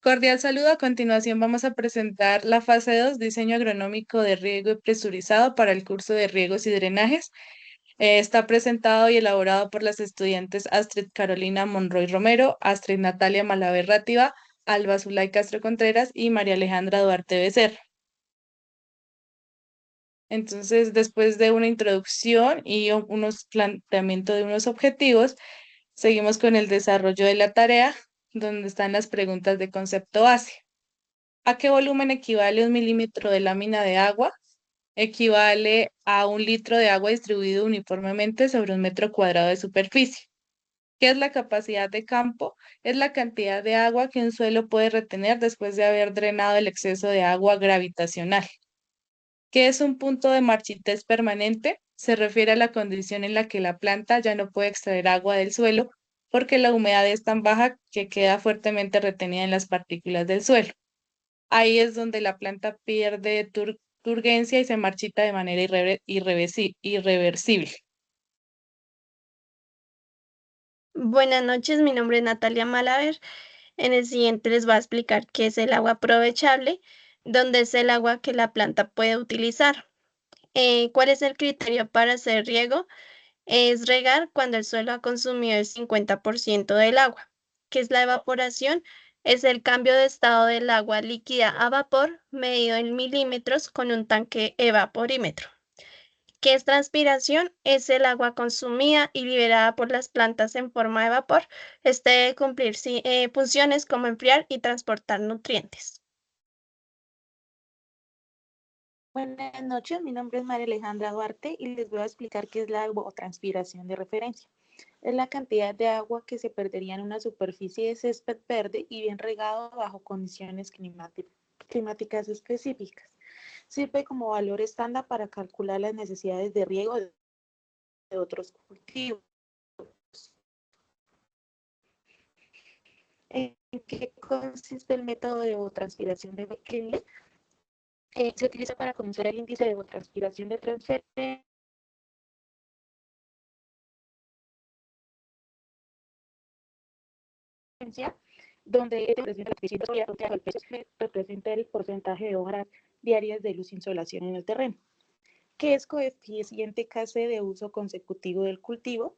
Cordial saludo. A continuación vamos a presentar la fase 2, diseño agronómico de riego y presurizado para el curso de riegos y drenajes. Está presentado y elaborado por las estudiantes Astrid Carolina Monroy Romero, Astrid Natalia Malaver Rátiva, Alba Zulay Castro Contreras y María Alejandra Duarte Becerra. Entonces, después de una introducción y unos planteamientos de unos objetivos, seguimos con el desarrollo de la tarea, donde están las preguntas de concepto base. ¿A qué volumen equivale 1 milímetro de lámina de agua? Equivale a 1 litro de agua distribuido uniformemente sobre 1 metro cuadrado de superficie. ¿Qué es la capacidad de campo? Es la cantidad de agua que un suelo puede retener después de haber drenado el exceso de agua gravitacional. ¿Qué es un punto de marchitez permanente? Se refiere a la condición en la que la planta ya no puede extraer agua del suelo porque la humedad es tan baja que queda fuertemente retenida en las partículas del suelo. Ahí es donde la planta pierde turgencia y se marchita de manera irreversible. Buenas noches, mi nombre es Natalia Malaver. En el siguiente les voy a explicar qué es el agua aprovechable, donde es el agua que la planta puede utilizar. ¿Cuál es el criterio para hacer riego? Es regar cuando el suelo ha consumido el 50% del agua. ¿Qué es la evaporación? Es el cambio de estado del agua líquida a vapor medido en milímetros con un tanque evaporímetro. ¿Qué es transpiración? Es el agua consumida y liberada por las plantas en forma de vapor. Este debe cumplir funciones como enfriar y transportar nutrientes. Buenas noches, mi nombre es María Alejandra Duarte y les voy a explicar qué es la evapotranspiración de referencia. Es la cantidad de agua que se perdería en una superficie de césped verde y bien regado bajo condiciones climáticas específicas. Sirve como valor estándar para calcular las necesidades de riego de otros cultivos. ¿En qué consiste el método de evapotranspiración de Becquerel? Se utiliza para conocer el índice de evapotranspiración de transferencia donde representa el porcentaje de horas diarias de luz e insolación en el terreno. ¿Qué es coeficiente Kc de uso consecutivo del cultivo?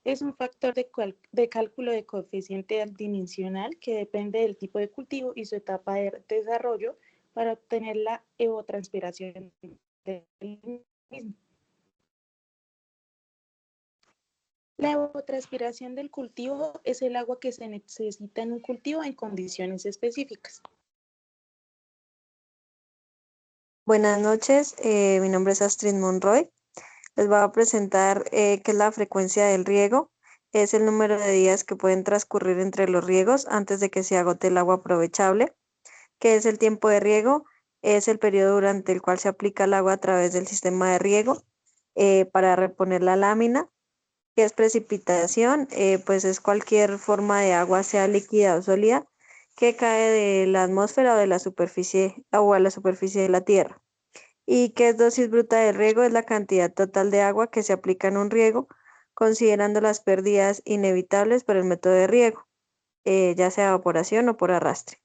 Es un factor de cálculo de coeficiente adimensional que depende del tipo de cultivo y su etapa de desarrollo para obtener la evapotranspiración del mismo. La evapotranspiración del cultivo es el agua que se necesita en un cultivo en condiciones específicas. Buenas noches, mi nombre es Astrid Monroy. Les voy a presentar qué es la frecuencia del riego. Es el número de días que pueden transcurrir entre los riegos antes de que se agote el agua aprovechable. ¿Qué es el tiempo de riego? Es el periodo durante el cual se aplica el agua a través del sistema de riego para reponer la lámina. ¿Qué es precipitación? Pues es cualquier forma de agua, sea líquida o sólida, que cae de la atmósfera o de la superficie o a la superficie de la tierra. ¿Y qué es dosis bruta de riego? Es la cantidad total de agua que se aplica en un riego, considerando las pérdidas inevitables por el método de riego, ya sea evaporación o por arrastre.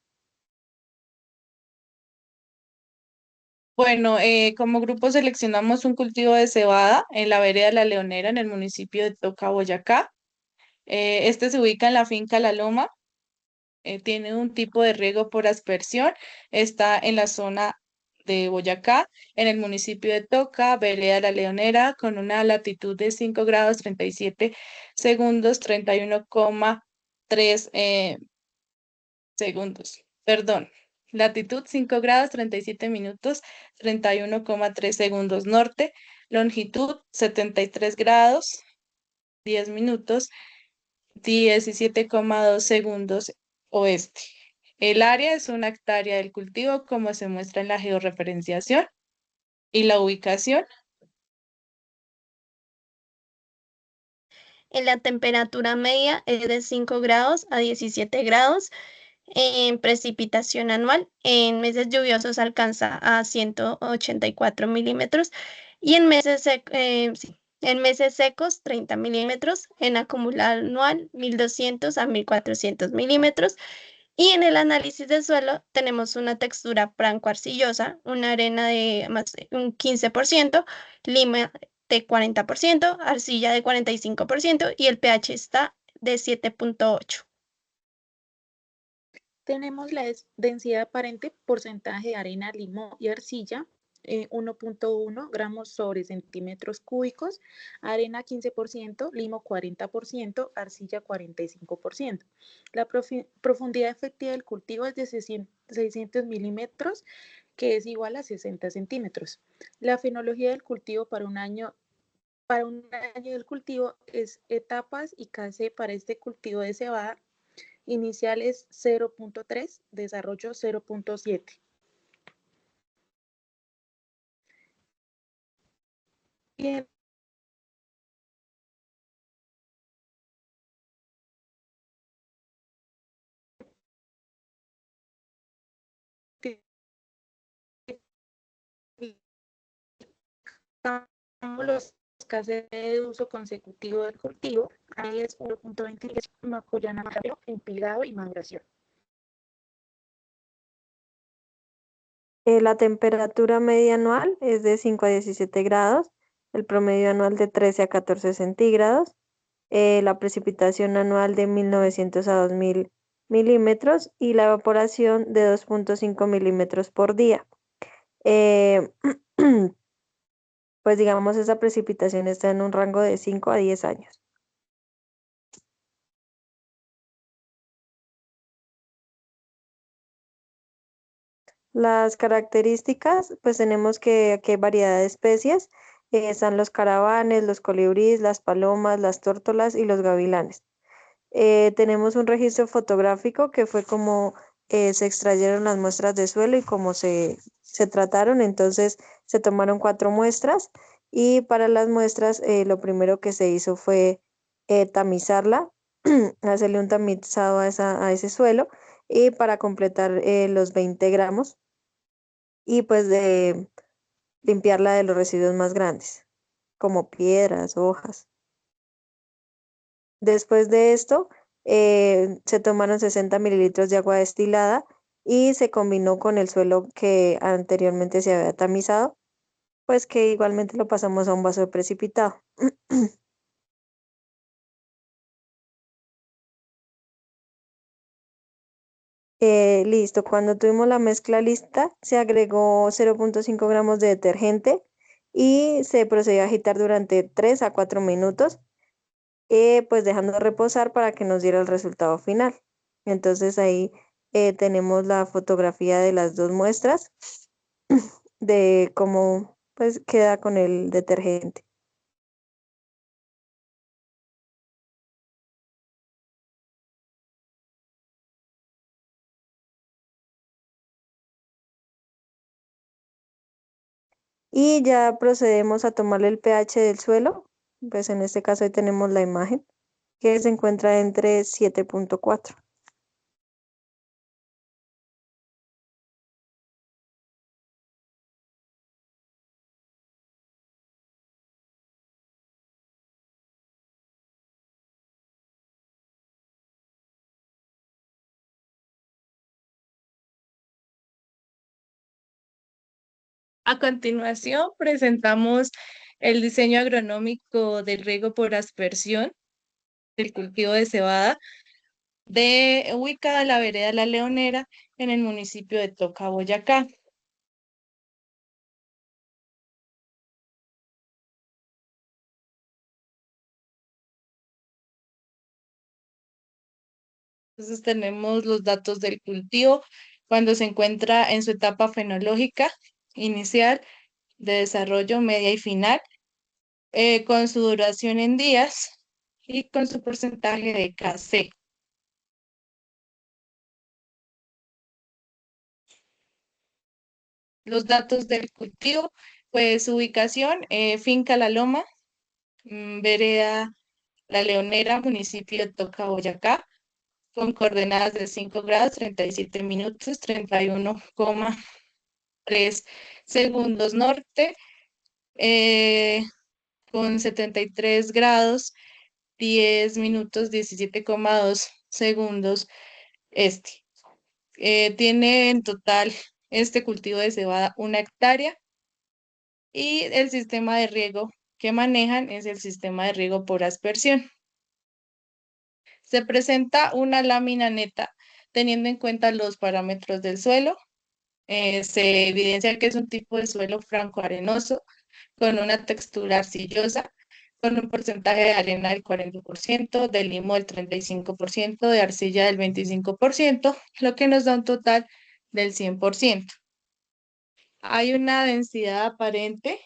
Bueno, como grupo seleccionamos un cultivo de cebada en la vereda La Leonera, en el municipio de Toca, Boyacá. Este se ubica en la finca La Loma. Tiene un tipo de riego por aspersión. Está en la zona de Boyacá, en el municipio de Toca, vereda La Leonera, con una latitud de 5 grados 37 segundos, 31,3 segundos. Perdón. Latitud 5 grados 37 minutos, 31,3 segundos norte. Longitud 73 grados 10 minutos, 17,2 segundos oeste. El área es 1 hectárea del cultivo, como se muestra en la georreferenciación, y la ubicación. En la temperatura media es de 5 grados a 17 grados. En precipitación anual, en meses lluviosos alcanza a 184 milímetros y en meses secos 30 milímetros, en acumulado anual 1.200 a 1.400 milímetros Y en el análisis del suelo tenemos una textura franco-arcillosa, una arena de más de un 15%, lima de 40%, arcilla de 45% y el pH está de 7.8. Tenemos la densidad aparente, porcentaje de arena, limón y arcilla, 1.1 gramos sobre centímetros cúbicos, arena 15%, limo 40%, arcilla 45%. La profundidad efectiva del cultivo es de 600 milímetros, que es igual a 60 centímetros. La fenología del cultivo para un año del cultivo es etapas y KC para este cultivo de cebada inicial es 0.3, desarrollo 0.7. Y los casos de uso consecutivo del cultivo, ahí es 1.20, macollana, empilado y maduración. La temperatura media anual es de 5 a 17 grados, el promedio anual de 13 a 14 centígrados, la precipitación anual de 1900 a 2000 milímetros y la evaporación de 2.5 milímetros por día. Eh, pues digamos, esa precipitación está en un rango de 5 a 10 años. Las características, pues tenemos que aquí hay variedad de especies, están los caravanes, los colibríes, las palomas, las tórtolas y los gavilanes. Tenemos un registro fotográfico que fue como se extrayeron las muestras de suelo y cómo se trataron. Entonces se tomaron 4 muestras y para las muestras lo primero que se hizo fue tamizarla, hacerle un tamizado a ese suelo y para completar los 20 gramos y pues de limpiarla de los residuos más grandes, como piedras, hojas. Después de esto, se tomaron 60 mililitros de agua destilada y se combinó con el suelo que anteriormente se había tamizado, pues que igualmente lo pasamos a un vaso de precipitado. Listo, cuando tuvimos la mezcla lista, se agregó 0.5 gramos de detergente y se procedió a agitar durante 3 a 4 minutos, pues dejando reposar para que nos diera el resultado final. Entonces ahí tenemos la fotografía de las 2 muestras de cómo pues queda con el detergente. Y ya procedemos a tomarle el pH del suelo, pues en este caso ahí tenemos la imagen que se encuentra entre 7.4. A continuación, presentamos el diseño agronómico del riego por aspersión del cultivo de cebada ubicada en la vereda La Leonera en el municipio de Toca, Boyacá. Entonces tenemos los datos del cultivo cuando se encuentra en su etapa fenológica inicial, de desarrollo, media y final, con su duración en días y con su porcentaje de KC. Los datos del cultivo, pues su ubicación, Finca La Loma, vereda La Leonera, municipio de Toca, Boyacá, con coordenadas de 5 grados, 37 minutos, 31,3 segundos norte, con 73 grados, 10 minutos, 17,2 segundos este. Tiene en total este cultivo de cebada 1 hectárea y el sistema de riego que manejan es el sistema de riego por aspersión. Se presenta una lámina neta teniendo en cuenta los parámetros del suelo. Se evidencia que es un tipo de suelo franco-arenoso con una textura arcillosa, con un porcentaje de arena del 40%, de limo del 35%, de arcilla del 25%, lo que nos da un total del 100%. Hay una densidad aparente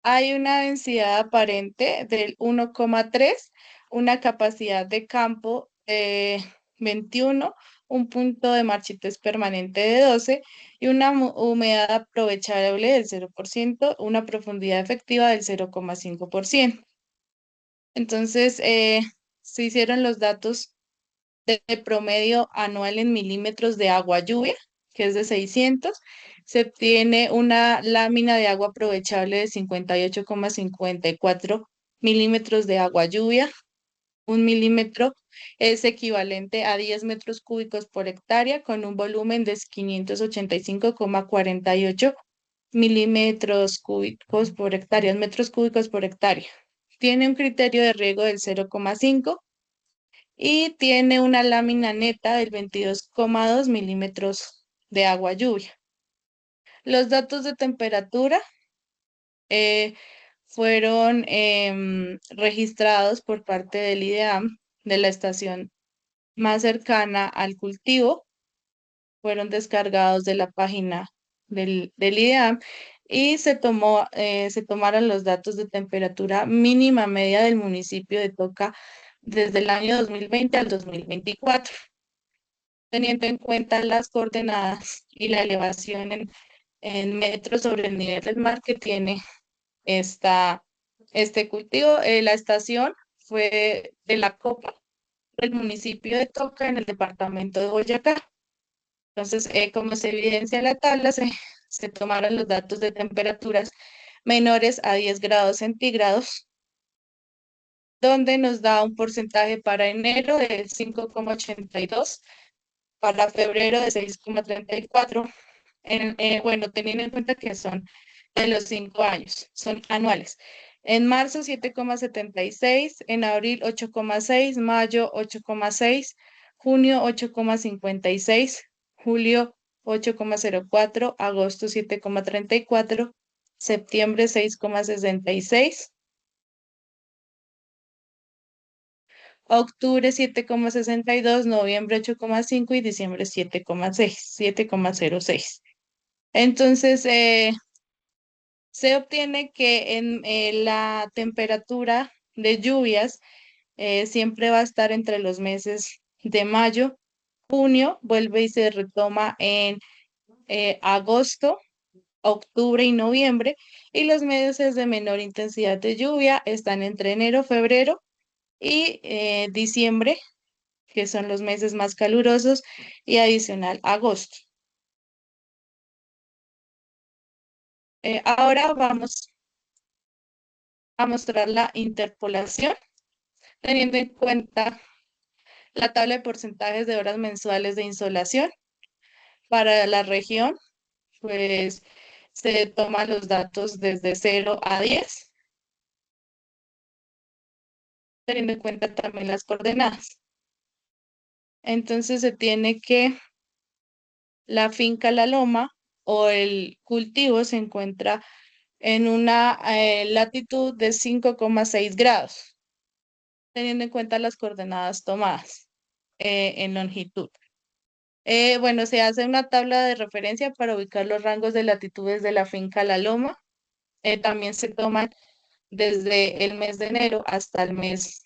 Hay una densidad aparente del 1,3, una capacidad de campo de 21, un punto de marchites permanente de 12 y una humedad aprovechable del 0%, una profundidad efectiva del 0,5%. Entonces, se hicieron los datos de promedio anual en milímetros de agua lluvia, que es de 600. Se obtiene una lámina de agua aprovechable de 58,54 milímetros de agua lluvia. Un milímetro es equivalente a 10 metros cúbicos por hectárea con un volumen de 585,48 milímetros cúbicos por hectárea, metros cúbicos por hectárea. Tiene un criterio de riego del 0,5 y tiene una lámina neta del 22,2 milímetros de agua lluvia. Los datos de temperatura eh, fueron registrados por parte del IDEAM, de la estación más cercana al cultivo, fueron descargados de la página del IDEAM y se tomaron los datos de temperatura mínima media del municipio de Toca desde el año 2020 al 2024, teniendo en cuenta las coordenadas y la elevación en metros sobre el nivel del mar que tiene este cultivo. La estación fue de la copa del municipio de Toca en el departamento de Boyacá. Entonces, como se evidencia en la tabla, se tomaron los datos de temperaturas menores a 10 grados centígrados, donde nos da un porcentaje para enero de 5,82, para febrero de 6,34. Bueno, teniendo en cuenta que son de los 5 años, son anuales. En marzo 7,76, en abril 8,6, mayo 8,6, junio 8,56, julio 8,04, agosto 7,34, septiembre 6,66, octubre 7,62, noviembre 8,5 y diciembre 7,6, 7,06. Entonces, se obtiene que en la temperatura de lluvias siempre va a estar entre los meses de mayo, junio, vuelve y se retoma en agosto, octubre y noviembre, y los meses de menor intensidad de lluvia están entre enero, febrero y diciembre, que son los meses más calurosos, y adicional agosto. Ahora vamos a mostrar la interpolación, teniendo en cuenta la tabla de porcentajes de horas mensuales de insolación para la región, pues se toman los datos desde 0 a 10, teniendo en cuenta también las coordenadas. Entonces se tiene que la finca La Loma o el cultivo se encuentra en una latitud de 5,6 grados, teniendo en cuenta las coordenadas tomadas en longitud. Bueno, se hace una tabla de referencia para ubicar los rangos de latitudes de la finca La Loma. También se toman desde el mes de enero hasta el mes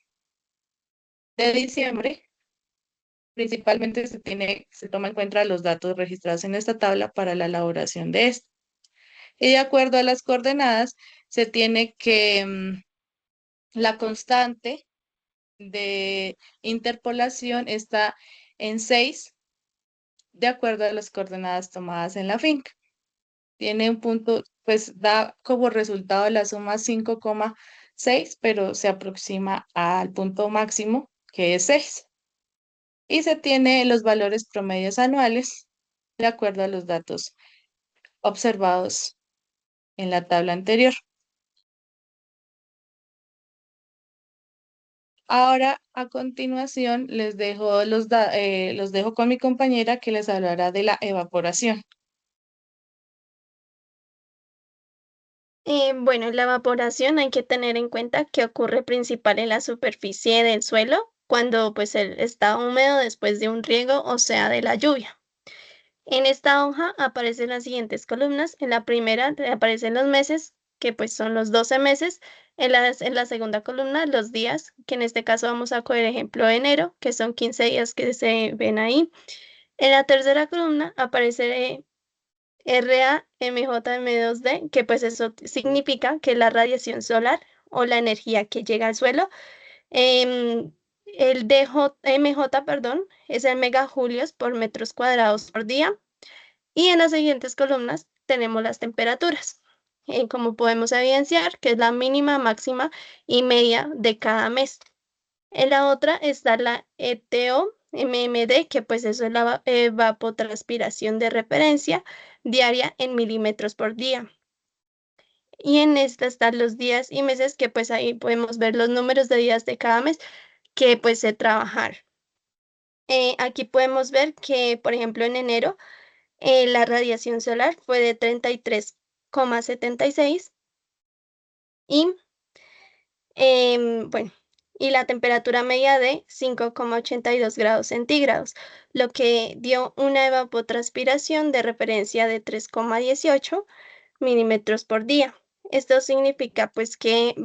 de diciembre. Principalmente se toma en cuenta los datos registrados en esta tabla para la elaboración de esto. Y de acuerdo a las coordenadas, se tiene que la constante de interpolación está en 6, de acuerdo a las coordenadas tomadas en la finca. Tiene un punto, pues da como resultado la suma 5,6, pero se aproxima al punto máximo, que es 6. Y se tiene los valores promedios anuales de acuerdo a los datos observados en la tabla anterior. Ahora, a continuación, los dejo con mi compañera que les hablará de la evaporación. Bueno, la evaporación hay que tener en cuenta que ocurre principal en la superficie del suelo cuando pues está húmedo después de un riego, o sea, de la lluvia. En esta hoja aparecen las siguientes columnas. En la primera aparecen los meses, que pues son los 12 meses. En la segunda columna, los días, que en este caso vamos a coger ejemplo de enero, que son 15 días que se ven ahí. En la tercera columna aparece RAMJM2D, que pues eso significa que la radiación solar o la energía que llega al suelo. El MJ, perdón, es el megajulios por metros cuadrados por día. Y en las siguientes columnas tenemos las temperaturas, como podemos evidenciar, que es la mínima, máxima y media de cada mes. En la otra está la ETO-MMD, que pues eso es la evapotranspiración de referencia diaria en milímetros por día. Y en esta están los días y meses, que pues ahí podemos ver los números de días de cada mes que pues se trabajar. Aquí podemos ver que, por ejemplo, en enero, la radiación solar fue de 33,76 y, bueno, y la temperatura media de 5,82 grados centígrados, lo que dio una evapotranspiración de referencia de 3,18 milímetros por día. Esto significa pues que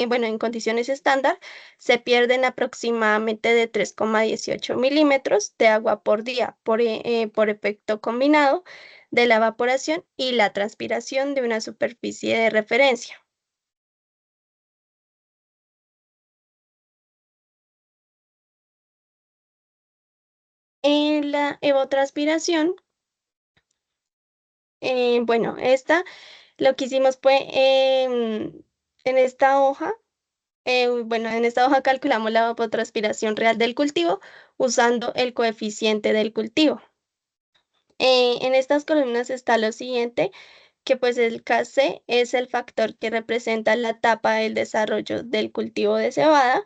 bueno, en condiciones estándar se pierden aproximadamente de 3,18 milímetros de agua por día por efecto combinado de la evaporación y la transpiración de una superficie de referencia. En la evapotranspiración, bueno, lo que hicimos fue en esta hoja. Bueno, en esta hoja calculamos la evapotranspiración real del cultivo usando el coeficiente del cultivo. En estas columnas está lo siguiente, que pues el Kc es el factor que representa la etapa del desarrollo del cultivo de cebada.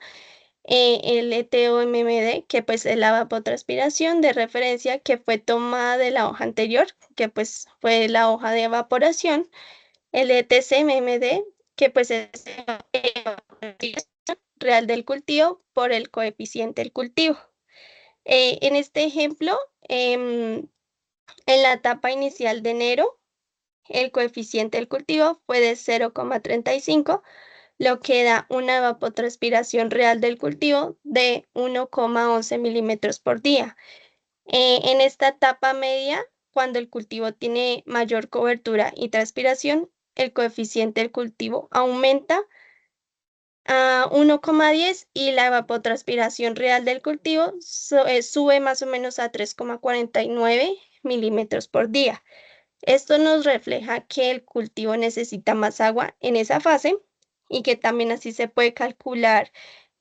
El ETOMMD, que pues es la evapotranspiración de referencia que fue tomada de la hoja anterior, que pues fue la hoja de evaporación. El ETCMMD, que pues es la evapotranspiración real del cultivo por el coeficiente del cultivo. En este ejemplo, en la etapa inicial de enero, el coeficiente del cultivo fue de 0,35, lo que da una evapotranspiración real del cultivo de 1,11 milímetros por día. En esta etapa media, cuando el cultivo tiene mayor cobertura y transpiración, el coeficiente del cultivo aumenta a 1,10 y la evapotranspiración real del cultivo sube más o menos a 3,49 milímetros por día. Esto nos refleja que el cultivo necesita más agua en esa fase y que también así se puede calcular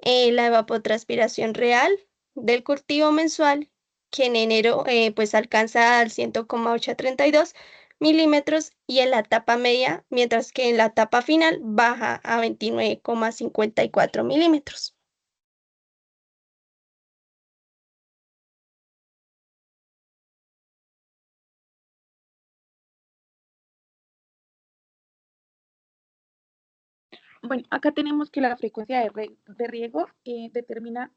la evapotranspiración real del cultivo mensual, que en enero pues alcanza al 100,832 milímetros y en la etapa media, mientras que en la etapa final baja a 29,54 milímetros. Bueno, acá tenemos que la frecuencia de riego determina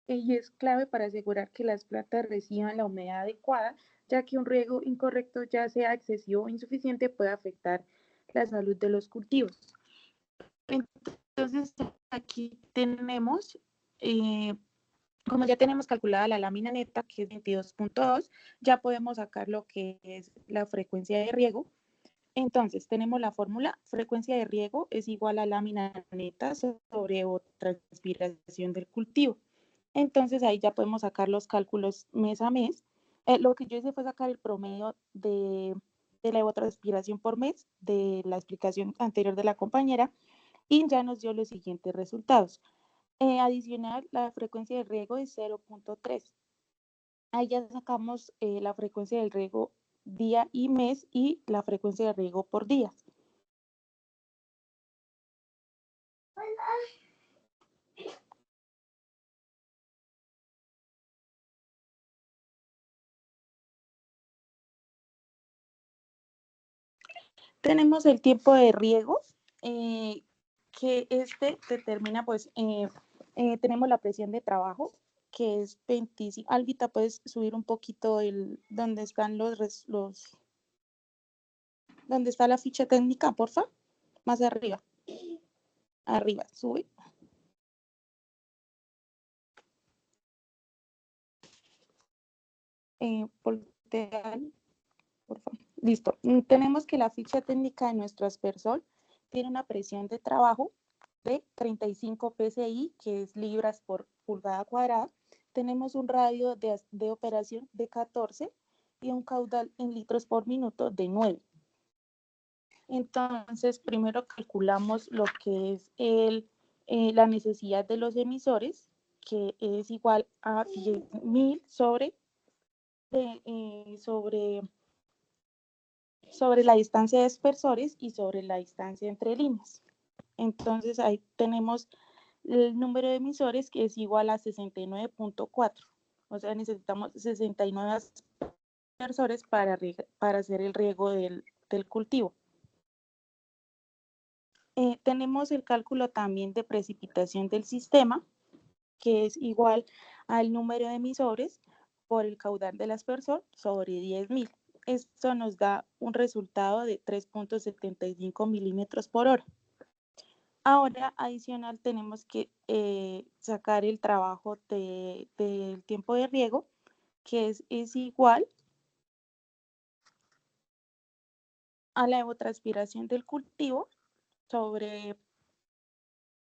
y es clave para asegurar que las plantas reciban la humedad adecuada, ya que un riego incorrecto, ya sea excesivo o insuficiente, puede afectar la salud de los cultivos. Entonces, aquí tenemos, como ya tenemos calculada la lámina neta, que es 22,2, ya podemos sacar lo que es la frecuencia de riego. Entonces, tenemos la fórmula, frecuencia de riego es igual a lámina neta sobre transpiración del cultivo. Entonces, ahí ya podemos sacar los cálculos mes a mes. Lo que yo hice fue sacar el promedio de la evapotranspiración por mes de la explicación anterior de la compañera y ya nos dio los siguientes resultados. Adicional, la frecuencia de riego es 0.3. Ahí ya sacamos la frecuencia del riego día y mes y la frecuencia de riego por día. Tenemos el tiempo de riego, que este determina, pues, tenemos la presión de trabajo, que es 25. Albita, puedes subir un poquito donde están donde está la ficha técnica, porfa, más arriba. Arriba, sube. Voltea, por favor. Listo. Tenemos que la ficha técnica de nuestro aspersor tiene una presión de trabajo de 35 psi, que es libras por pulgada cuadrada. Tenemos un radio de operación de 14 y un caudal en litros por minuto de 9. Entonces, primero calculamos lo que es la necesidad de los emisores, que es igual a 10.000 sobre la distancia de aspersores y sobre la distancia entre líneas. Entonces, ahí tenemos el número de emisores, que es igual a 69.4. O sea, necesitamos 69 aspersores para hacer el riego del cultivo. Tenemos el cálculo también de precipitación del sistema, que es igual al número de emisores por el caudal del aspersor sobre 10.000. Esto nos da un resultado de 3.75 milímetros por hora. Ahora, adicional, tenemos que sacar el trabajo del tiempo de riego, que es igual a la evapotranspiración del cultivo sobre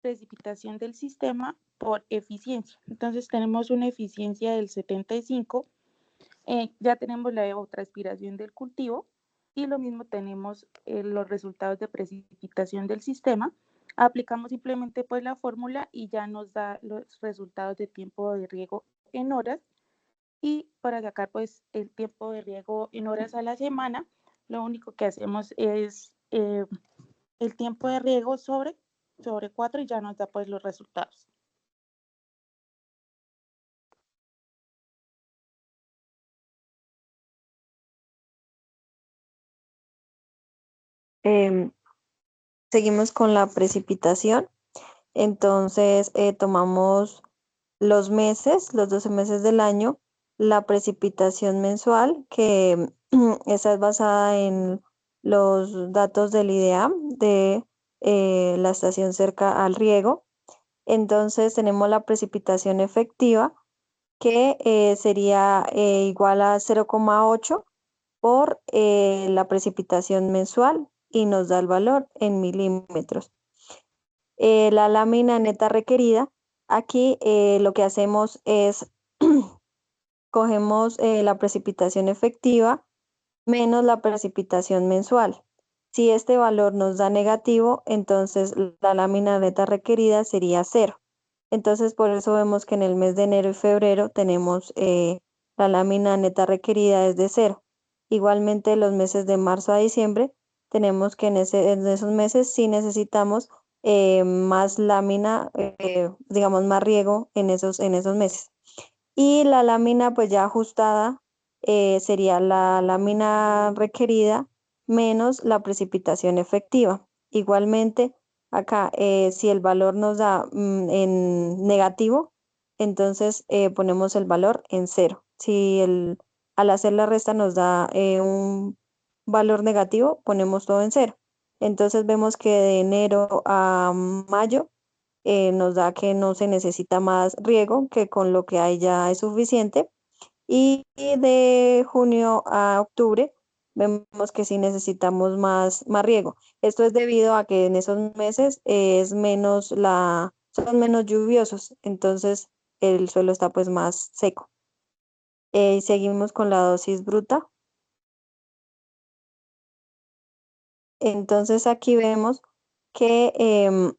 precipitación del sistema por eficiencia. Entonces, tenemos una eficiencia del 75. Ya tenemos la evapotranspiración del cultivo y lo mismo tenemos los resultados de precipitación del sistema. Aplicamos simplemente pues la fórmula y ya nos da los resultados de tiempo de riego en horas, y para sacar pues el tiempo de riego en horas a la semana, lo único que hacemos es el tiempo de riego sobre 4 y ya nos da pues los resultados. Seguimos con la precipitación. Entonces, tomamos los meses, los 12 meses del año, la precipitación mensual, que esa es basada en los datos del IDEAM de la estación cerca al riego. Entonces, tenemos la precipitación efectiva, que sería igual a 0,8 por la precipitación mensual y nos da el valor en milímetros. La lámina neta requerida, aquí lo que hacemos es cogemos la precipitación efectiva menos la precipitación mensual. Si este valor nos da negativo, entonces la lámina neta requerida sería 0. Entonces, por eso vemos que en el mes de enero y febrero tenemos la lámina neta requerida es de 0. Igualmente, los meses de marzo a diciembre, tenemos que en esos meses sí necesitamos más lámina, digamos más riego en esos meses. Y la lámina pues ya ajustada sería la lámina requerida menos la precipitación efectiva. Igualmente, acá si el valor nos da en negativo, entonces ponemos el valor en 0. Si al hacer la resta nos da un valor negativo, ponemos todo en 0. Entonces vemos que de enero a mayo nos da que no se necesita más riego, que con lo que hay ya es suficiente. Y de junio a octubre vemos que sí necesitamos más riego. Esto es debido a que en esos meses son menos lluviosos, entonces el suelo está pues más seco. Seguimos con la dosis bruta. Entonces aquí vemos que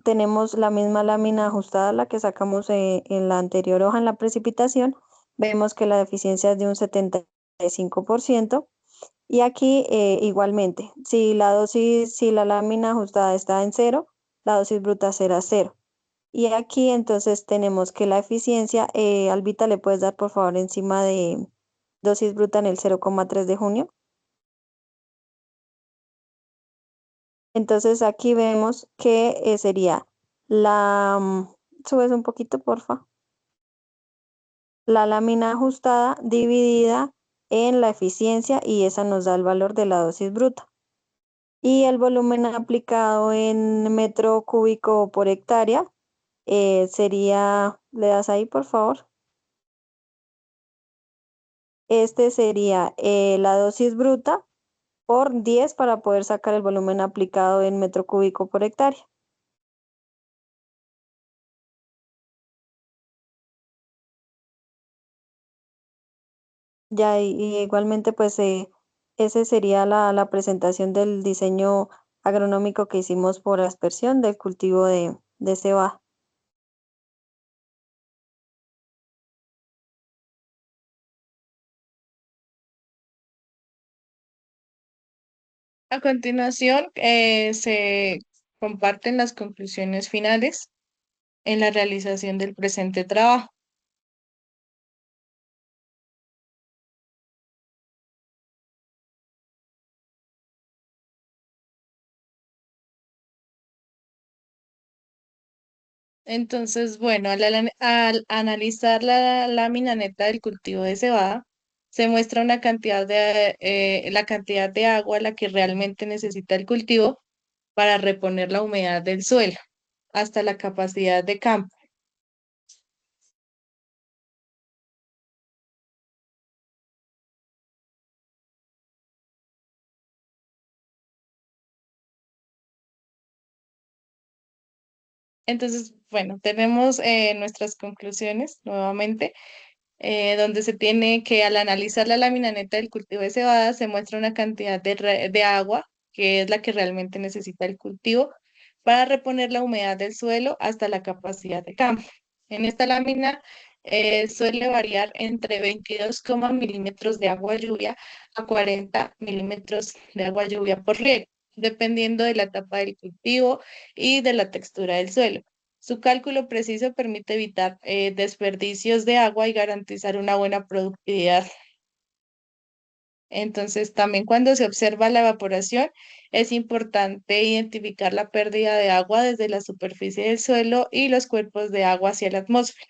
tenemos la misma lámina ajustada, la que sacamos en la anterior hoja en la precipitación. Vemos que la eficiencia es de un 75%. Y aquí igualmente, si la lámina ajustada está en cero, la dosis bruta será cero. Y aquí entonces tenemos que la eficiencia, Albita, ¿le puedes dar por favor encima de dosis bruta en el 0,3 de junio? Entonces aquí vemos que sería subes un poquito, porfa, la lámina ajustada dividida en la eficiencia y esa nos da el valor de la dosis bruta. Y el volumen aplicado en metro cúbico por hectárea sería, ¿le das ahí por favor? Este sería la dosis bruta por 10 para poder sacar el volumen aplicado en metro cúbico por hectárea. Ya, y igualmente pues ese sería la presentación del diseño agronómico que hicimos por aspersión del cultivo de cebada. A continuación, se comparten las conclusiones finales en la realización del presente trabajo. Entonces, bueno, al analizar la lámina neta del cultivo de cebada, se muestra la cantidad de agua la que realmente necesita el cultivo para reponer la humedad del suelo, hasta la capacidad de campo. Entonces, bueno, tenemos nuestras conclusiones nuevamente, donde se tiene que al analizar la lámina neta del cultivo de cebada, se muestra una cantidad de agua, que es la que realmente necesita el cultivo, para reponer la humedad del suelo hasta la capacidad de campo. En esta lámina suele variar entre 22 milímetros de agua lluvia a 40 milímetros de agua lluvia por riego, dependiendo de la etapa del cultivo y de la textura del suelo. Su cálculo preciso permite evitar desperdicios de agua y garantizar una buena productividad. Entonces, también cuando se observa la evaporación, es importante identificar la pérdida de agua desde la superficie del suelo y los cuerpos de agua hacia la atmósfera.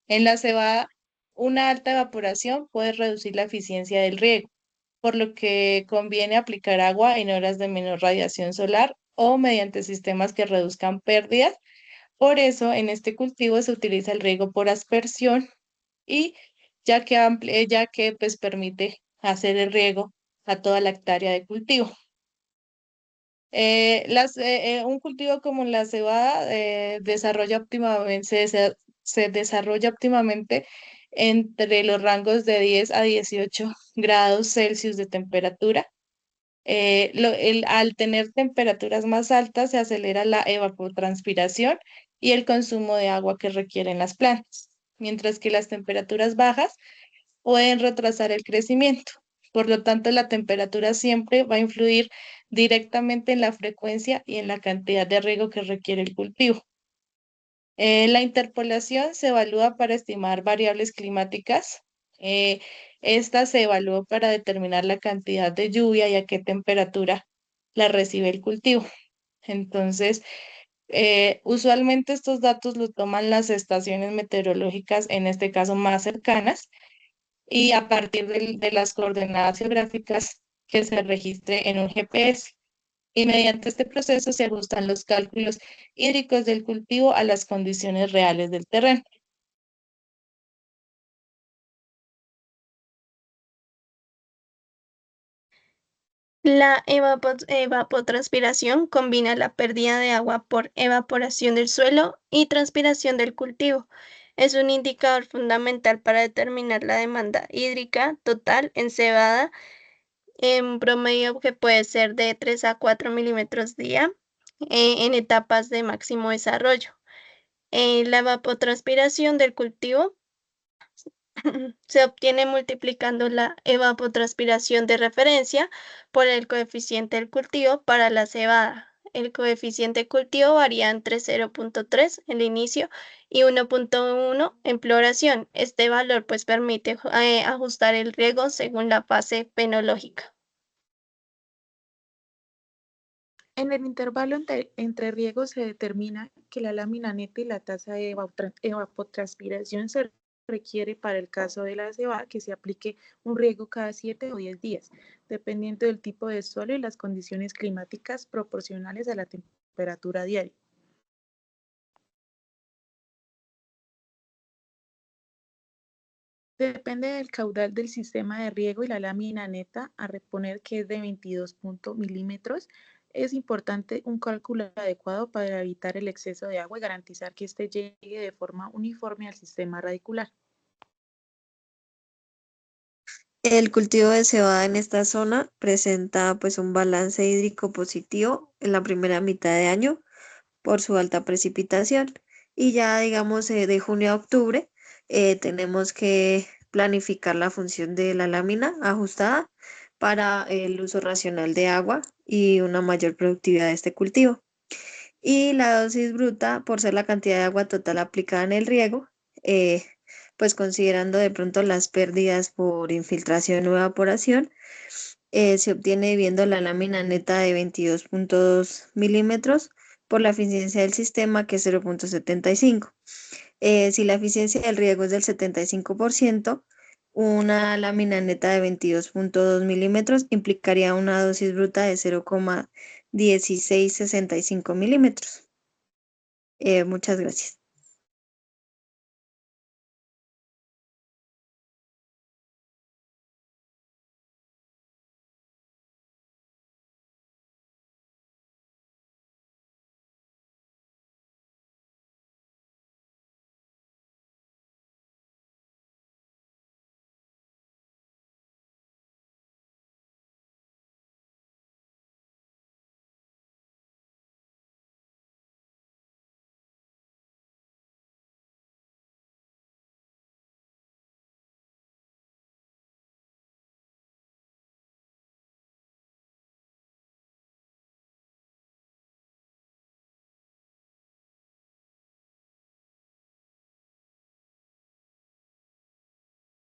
En la cebada, una alta evaporación puede reducir la eficiencia del riego, por lo que conviene aplicar agua en horas de menor radiación solar o mediante sistemas que reduzcan pérdidas. Por eso, en este cultivo se utiliza el riego por aspersión y ya que pues permite hacer el riego a toda la hectárea de cultivo. Un cultivo como la cebada se desarrolla óptimamente entre los rangos de 10 a 18 grados Celsius de temperatura. Al tener temperaturas más altas se acelera la evapotranspiración y el consumo de agua que requieren las plantas, mientras que las temperaturas bajas pueden retrasar el crecimiento. Por lo tanto, la temperatura siempre va a influir directamente en la frecuencia y en la cantidad de riego que requiere el cultivo. La interpolación se evalúa para estimar variables climáticas. Eh, Esta se evalúa para determinar la cantidad de lluvia y a qué temperatura la recibe el cultivo. Entonces, usualmente estos datos los toman las estaciones meteorológicas, en este caso más cercanas, y a partir de las coordenadas geográficas que se registre en un GPS. Y mediante este proceso se ajustan los cálculos hídricos del cultivo a las condiciones reales del terreno. La evapotranspiración combina la pérdida de agua por evaporación del suelo y transpiración del cultivo. Es un indicador fundamental para determinar la demanda hídrica total en cebada, en promedio que puede ser de 3 a 4 milímetros día, en etapas de máximo desarrollo. La evapotranspiración del cultivo se obtiene multiplicando la evapotranspiración de referencia por el coeficiente del cultivo para la cebada. El coeficiente de cultivo varía entre 0.3 en el inicio y 1.1 en floración. Este valor pues permite ajustar el riego según la fase fenológica. En el intervalo entre riegos se determina que la lámina neta y la tasa de evapotranspiración se requiere para el caso de la cebada que se aplique un riego cada 7 o 10 días, dependiendo del tipo de suelo y las condiciones climáticas proporcionales a la temperatura diaria. Depende del caudal del sistema de riego y la lámina neta, a reponer que es de 22 milímetros, es importante un cálculo adecuado para evitar el exceso de agua y garantizar que éste llegue de forma uniforme al sistema radicular. El cultivo de cebada en esta zona presenta pues un balance hídrico positivo en la primera mitad de año por su alta precipitación y ya digamos de junio a octubre tenemos que planificar la función de la lámina ajustada para el uso racional de agua y una mayor productividad de este cultivo. Y la dosis bruta, por ser la cantidad de agua total aplicada en el riego, eh, pues considerando de pronto las pérdidas por infiltración o evaporación, se obtiene viendo la lámina neta de 22.2 milímetros por la eficiencia del sistema que es 0.75. Si la eficiencia del riego es del 75%, una lámina neta de 22.2 milímetros implicaría una dosis bruta de 0,1665 milímetros. Muchas gracias.